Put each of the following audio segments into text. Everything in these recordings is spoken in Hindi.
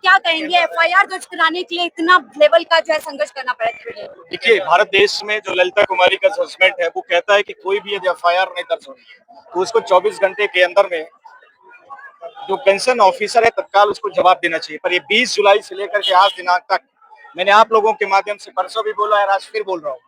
क्या कहेंगे एफआईआर दर्ज कराने के लिए इतना लेवल का जो है संघर्ष करना पड़ा? देखिए, भारत देश में जो ललिता कुमारी का जजमेंट है वो कहता है कि कोई भी यदि एफआईआर नहीं दर्ज होती तो उसको 24 घंटे के अंदर में जो कंसर्न ऑफिसर है तत्काल उसको जवाब देना चाहिए। पर ये 20 जुलाई से लेकर के आज दिनांक तक मैंने आप लोगों के माध्यम से परसों भी बोला है, आज फिर बोल रहा हूँ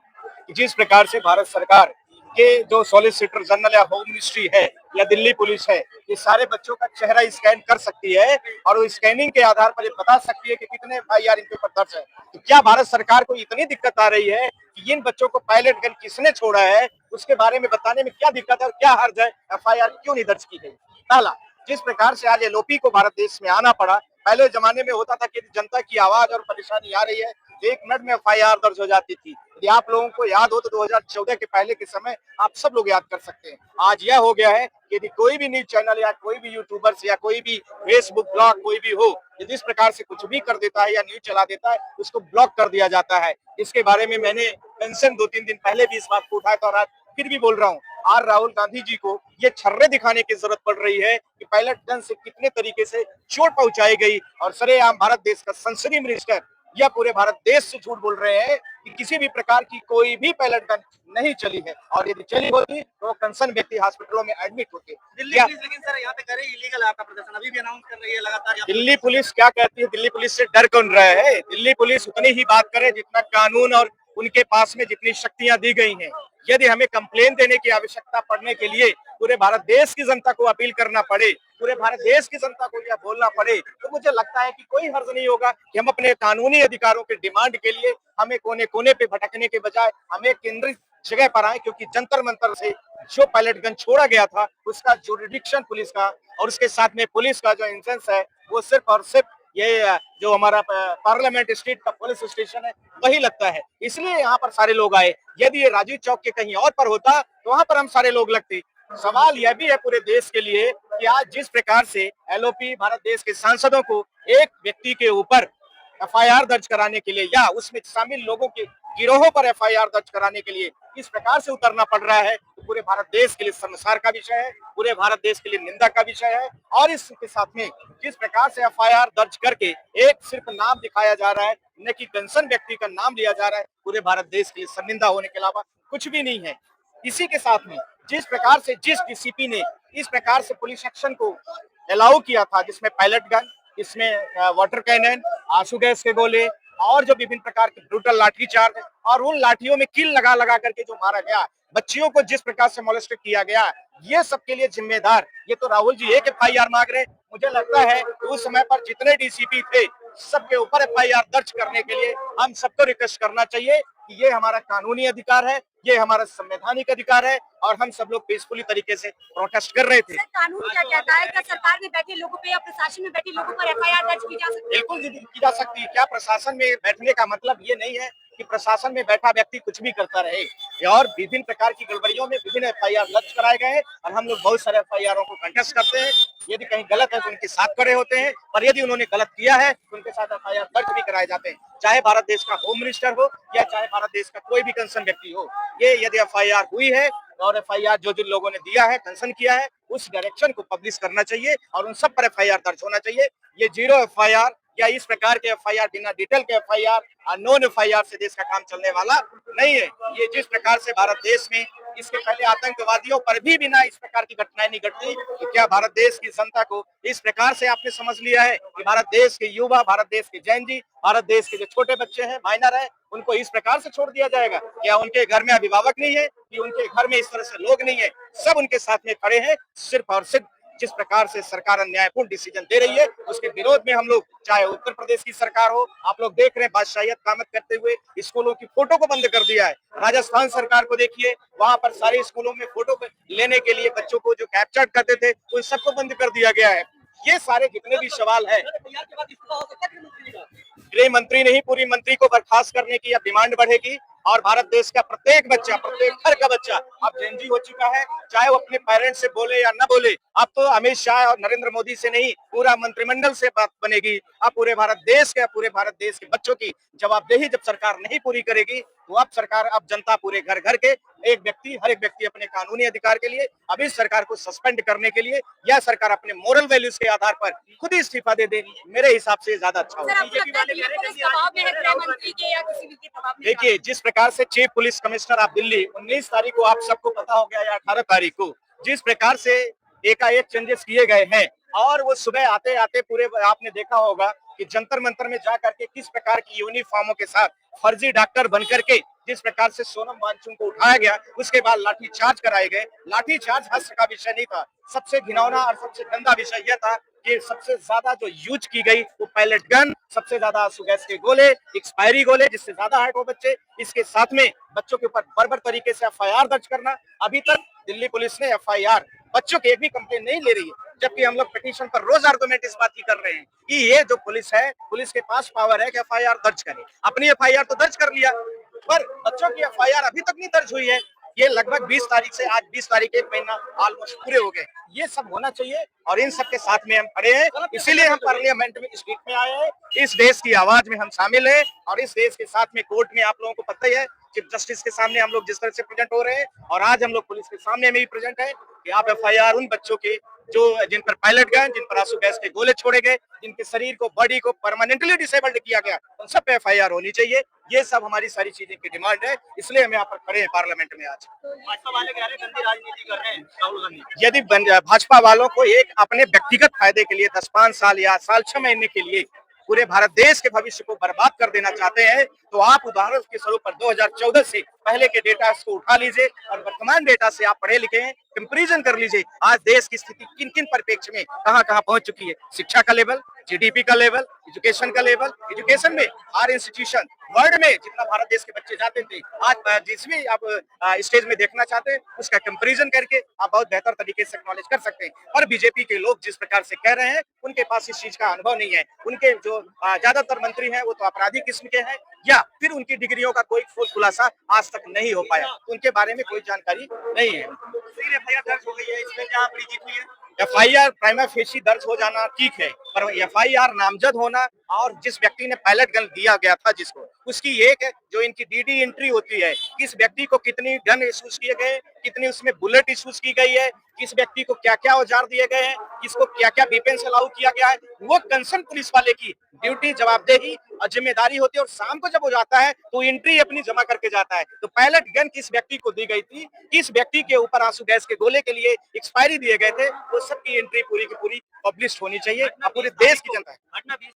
कि जिस प्रकार से भारत सरकार के जो सॉलिसिटर जनरल या होम मिनिस्ट्री है या दिल्ली पुलिस है, ये सारे बच्चों का चेहरा स्कैन कर सकती है और वो स्कैनिंग के आधार पर ये बता सकती है कि कितने एफआईआर इनके ऊपर दर्ज है। तो क्या भारत सरकार को इतनी दिक्कत आ रही है कि इन बच्चों को पायलट गन किसने छोड़ा है उसके बारे में बताने में क्या दिक्कत है और क्या हर्ज है, एफआईआर क्यों नहीं दर्ज की गई? पहला, जिस प्रकार से आज एलओपी को भारत देश में आना पड़ा, पहले जमाने में होता था कि जनता की आवाज और परेशानी आ रही है 1 मिनट में एफआईआर दर्ज हो जाती थी। यदि आप लोगों को याद हो तो 2014 के पहले के समय आप सब लोग याद कर सकते हैं। आज यह हो गया है कि यदि कोई भी न्यूज चैनल या कोई भी यूट्यूबर्स या कोई भी फेसबुक ब्लॉग कोई भी हो, यदि इस प्रकार से कुछ भी कर देता है या न्यूज चला देता है उसको ब्लॉक कर दिया जाता है। इसके बारे में मैंने पेंशन 2-3 दिन पहले भी इस बात को उठाया था और आज फिर भी बोल रहा हूँ। आर राहुल गांधी जी को ये छर्रे दिखाने की जरूरत पड़ रही है कि पायलट गन से कितने तरीके से चोट पहुंचाई गई और सरेआम भारत देश का संसदीय मिनिस्टर या पूरे भारत देश से झूठ बोल रहे हैं कि किसी भी प्रकार की कोई भी पायलट गन नहीं चली है और यदि चली होती तो कंसर्न व्यक्ति हॉस्पिटलों में एडमिट होते। दिल्ली पुलिस लेकिन सर यहाँ पे कर रही इलीगल आता प्रदर्शन अभी भी अनाउंस कर रही है लगातार। दिल्ली पुलिस क्या कहती है? दिल्ली पुलिस से डर कौन रहा है? दिल्ली पुलिस उतनी ही बात करे जितना कानून और उनके पास में जितनी शक्तियां दी गई हैं। यदि हमें कंप्लेन देने की आवश्यकता पड़ने के लिए पूरे भारत देश की जनता को अपील करना पड़े, पूरे भारत देश की जनता को यह बोलना पड़े, तो मुझे लगता है कि कोई हर्ज नहीं होगा कि हम अपने कानूनी अधिकारों के डिमांड के लिए हमें कोने कोने पे भटकने के बजाय हमें केंद्रित जगह पर आए, क्योंकि जंतर मंतर से जो पायलट गन छोड़ा गया था उसका जुरिडिक्शन पुलिस का और उसके साथ में पुलिस का जो इंस्टेंस है वो सिर्फ और सिर्फ ये जो हमारा पार्लियामेंट स्ट्रीट का पुलिस स्टेशन है वही लगता है। इसलिए यहाँ पर सारे लोग आए। यदि ये राजीव चौक के कहीं और पर होता तो वहां पर हम सारे लोग लगते। सवाल यह भी है पूरे देश के लिए कि आज जिस प्रकार से एलओपी भारत देश के सांसदों को एक व्यक्ति के ऊपर एफआईआर दर्ज कराने के लिए या उसमें शामिल लोगों के गिरोहों पर एफआईआर दर्ज कराने के लिए इस प्रकार से उतरना पड़ रहा है, तो पूरे भारत देश के लिए शर्मसार का विषय है, पूरे भारत देश के लिए निंदा का विषय है। और इसके साथ में जिस प्रकार से एफआईआर दर्ज करके एक सिर्फ नाम दिखाया जा रहा है, न कि कंसर्न व्यक्ति का नाम लिया जा रहा है, पूरे भारत देश के लिए शर्मिंदा होने के अलावा कुछ भी नहीं है। इसी के साथ में जिस प्रकार से जिस डीसीपी ने इस प्रकार से पुलिस एक्शन को अलाउ किया था, जिसमें पायलट गन, इसमें वाटर कैनन, आंसू गैस के गोले और जो विभिन्न प्रकार के ब्रूटल लाठीचार्ज और उन लाठियों में कील लगा लगा करके जो मारा गया, बच्चियों को जिस प्रकार से मोलेस्ट किया गया, ये सबके लिए जिम्मेदार ये तो राहुल जी एक एफआईआर मांग रहे। मुझे लगता है कि उस समय पर जितने डीसीपी थे सबके ऊपर एफआईआर दर्ज करने के लिए हम सबको रिक्वेस्ट करना चाहिए कि ये हमारा कानूनी अधिकार है, ये हमारा संवैधानिक अधिकार है और हम सब लोग पीसफुली तरीके से प्रोटेस्ट कर रहे थे। कानून क्या कहता है? क्या सरकार में बैठे लोगों पे या प्रशासन में बैठे लोगों पर एफआईआर दर्ज की जा सकती है? बिल्कुल की जा सकती है। क्या प्रशासन में बैठने का मतलब ये नहीं है कि प्रशासन में बैठा व्यक्ति कुछ भी करता रहे और विभिन्न प्रकार की गड़बड़ियों में विभिन्न एफआईआर दर्ज कराए गए हैं और हम लोग बहुत सारे एफआईआरों को कंटेस्ट करते हैं। यदि कहीं गलत है तो उनके साथ खड़े होते हैं और यदि उन्होंने गलत किया है तो उनके साथ एफआईआर दर्ज भी कराए जाते हैं, चाहे भारत देश का होम मिनिस्टर हो या चाहे भारत देश का कोई भी कंसर्न व्यक्ति हो। ये यदि एफआईआर हुई है और एफआईआर जो जिन लोगों ने दिया है, कंसर्न किया है, उस डायरेक्शन को पब्लिश करना चाहिए और उन सब पर एफआईआर दर्ज होना चाहिए। ये जीरो एफआईआर या इस प्रकार के एफआईआर बिना डिटेल के एफआईआर और नॉन एफआईआर से देश का काम चलने वाला नहीं है। ये जिस प्रकार से भारत देश में इसके पहले आतंकवादियों पर भी बिना इस प्रकार की घटनाएं नहीं घटती, तो क्या भारत देश की जनता को इस प्रकार से आपने समझ लिया है कि भारत देश के युवा, भारत देश के जैन जी, भारत देश के जो छोटे बच्चे हैं, माइनर है, उनको इस प्रकार से छोड़ दिया जाएगा? क्या उनके घर में अभिभावक नहीं है कि उनके घर में इस तरह से लोग नहीं है? सब उनके साथ में खड़े हैं। सिर्फ और सिर्फ जिस प्रकार से सरकार अन्यायपूर्ण डिसीजन दे रही है उसके विरोध में हम लोग, चाहे उत्तर प्रदेश की सरकार हो, आप लोग देख रहे हैं बादशाहियत कामत करते हुए स्कूलों की फोटो को बंद कर दिया है। राजस्थान सरकार को देखिए, वहां पर सारे स्कूलों में फोटो लेने के लिए बच्चों को जो कैप्चर करते थे उन सबको बंद कर दिया गया है। ये सारे जितने भी सवाल है, गृह मंत्री नहीं पूरी मंत्री को बर्खास्त करने की डिमांड बढ़ेगी और भारत देश का प्रत्येक बच्चा, प्रत्येक घर का बच्चा अब जेनजी हो चुका है, चाहे वो अपने पेरेंट्स से बोले या न बोले। अब तो अमित शाह और नरेंद्र मोदी से नहीं, पूरा मंत्रिमंडल से बात बनेगी। अब पूरे भारत देश के बच्चों की जवाबदेही जब सरकार नहीं पूरी करेगी तो अब सरकार, अब जनता पूरे घर घर के हर एक व्यक्ति अपने कानूनी अधिकार के लिए अब इस सरकार को सस्पेंड करने के लिए या सरकार अपने मोरल वैल्यूज के आधार पर खुद ही इस्तीफा दे मेरे हिसाब से ज्यादा अच्छा सर, होगा। आपको लगता है दिल्ली पुलिस दबाव में है गृह मंत्री के या किसी भी के दबाव में? देखिए, जिस प्रकार से chief police commissioner of Delhi 19 तारीख को आप सबको पता हो गया या 18 तारीख को जिस प्रकार से एकाएक चेंजेस किए गए हैं और वो सुबह आते आते पूरे आपने देखा होगा कि जंतर मंतर में जा करके किस प्रकार की यूनिफॉर्मों के साथ फर्जी डॉक्टर बन करके जिस प्रकार से सोनम वांगचुक को उठाया गया, उसके बाद लाठी चार्ज कराए गए। लाठी चार्ज हस्त्र का विषय नहीं था, सबसे घिनौना और सबसे गंदा विषय यह था कि सबसे ज्यादा जो यूज की गई वो पैलेट गन, सबसे ज्यादा आंसू गैस के गोले, एक्सपायरी गोले, जिससे ज्यादा हर्ट हो बच्चे, इसके साथ में बच्चों के ऊपर बर्बर तरीके से एफआईआर दर्ज करना। अभी तक दिल्ली पुलिस ने एफआईआर बच्चों की एक भी कंप्लेन नहीं ले रही है, जबकि हम लोग पिटीशन पर रोज आर्गुमेंट इस बात की कर रहे हैं कि ये जो पुलिस है, पुलिस के पास पावर है कि एफआईआर दर्ज करे। अपनी एफआईआर तो दर्ज कर लिया, पर बच्चों की एफआईआर अभी तक नहीं दर्ज हुई है। ये लगभग 20 तारीख से आज 20 तारीख, एक महीना ऑलमोस्ट पूरे हो गए। ये सब होना चाहिए और इन सब के साथ में हम खड़े हैं, इसीलिए हम पार्लियामेंट में स्पीक में आए हैं। इस देश की आवाज में हम शामिल हैं और इस देश के साथ में कोर्ट में आप लोगों को पता ही है चीफ जस्टिस के सामने हम लोग जिस तरह से प्रेजेंट हो रहे हैं और आज हम लोग पुलिस के सामने में भी प्रेजेंट है कि आप एफआईआर उन बच्चों के जिन पर पायलट गन, जिन पर आंसू गैस के गोले छोड़े गए, जिनके शरीर को, बॉडी को परमानेंटली डिसेबल्ड किया गया, उन सब पे एफआईआर होनी चाहिए। ये सब हमारी सारी चीजें की डिमांड है, इसलिए हम यहाँ पर खड़े हैं पार्लियामेंट में आज। भाजपा वाले कह रहे हैं गंदी राजनीति कर रहे हैं राहुल गांधी। यदि भाजपा वालों को एक अपने व्यक्तिगत फायदे के लिए 10-5 साल या साल 6 महीने के लिए पूरे भारत देश के भविष्य को बर्बाद कर देना चाहते हैं, तो आप उदाहरण के स्वरूप पर 2014 से पहले के डेटा को उठा लीजिए और वर्तमान डेटा से आप पढ़े लिखे हैं, कंपैरिजन कर लीजिए। आज देश की स्थिति किन किन परिप्रेक्ष्य में कहां-कहां पहुंच चुकी है। शिक्षा का लेवल, जीडीपी का लेवल, एजुकेशन का लेवल, एजुकेशन में हर इंस्टीट्यूशन वर्ल्ड में जितना भारत देश के बच्चे जाते थे, आज जिस भी आप स्टेज में देखना चाहते हैं उसका कंपैरिजन करके आप बहुत बेहतर तरीके से एक्नॉलेज कर सकते हैं। और बीजेपी के लोग जिस प्रकार से कह रहे हैं, उनके पास इस चीज का अनुभव नहीं है। उनके जो ज्यादातर मंत्री हैं वो तो अपराधी किस्म के हैं या फिर उनकी डिग्रियों का कोई खुलासा आज तक नहीं हो पाया, तो उनके बारे में कोई जानकारी नहीं है। फिर एफआईआर दर्ज हो गई है, इसमें क्या आपकी जीत हुई है? एफआईआर प्राइमा फेसी दर्ज हो जाना ठीक है, पर एफआईआर नामजद होना और जिस व्यक्ति ने पायलट गन दिया गया था जिसको, उसकी एक जो इनकी डीडी एंट्री होती है, किस व्यक्ति को कितनी गन इशूज किए गए, कितनी उसमें बुलेट इशूज की गई है, किस व्यक्ति को क्या क्या औजार दिए गए हैं, किसको क्या क्या वेपन्स अलाउ किया गया है, वो कंसर्न पुलिस वाले की ड्यूटी, जवाबदेही और जिम्मेदारी होती है। और शाम को जब वो जाता है तो एंट्री अपनी जमा करके जाता है। तो पायलट गन किस व्यक्ति को दी गई थी, किस व्यक्ति के ऊपर आंसू गैस के गोले के लिए एक्सपायरी दिए गए थे, वो सबकी एंट्री पूरी की पूरी पब्लिश होनी चाहिए और पूरे देश की जनता है।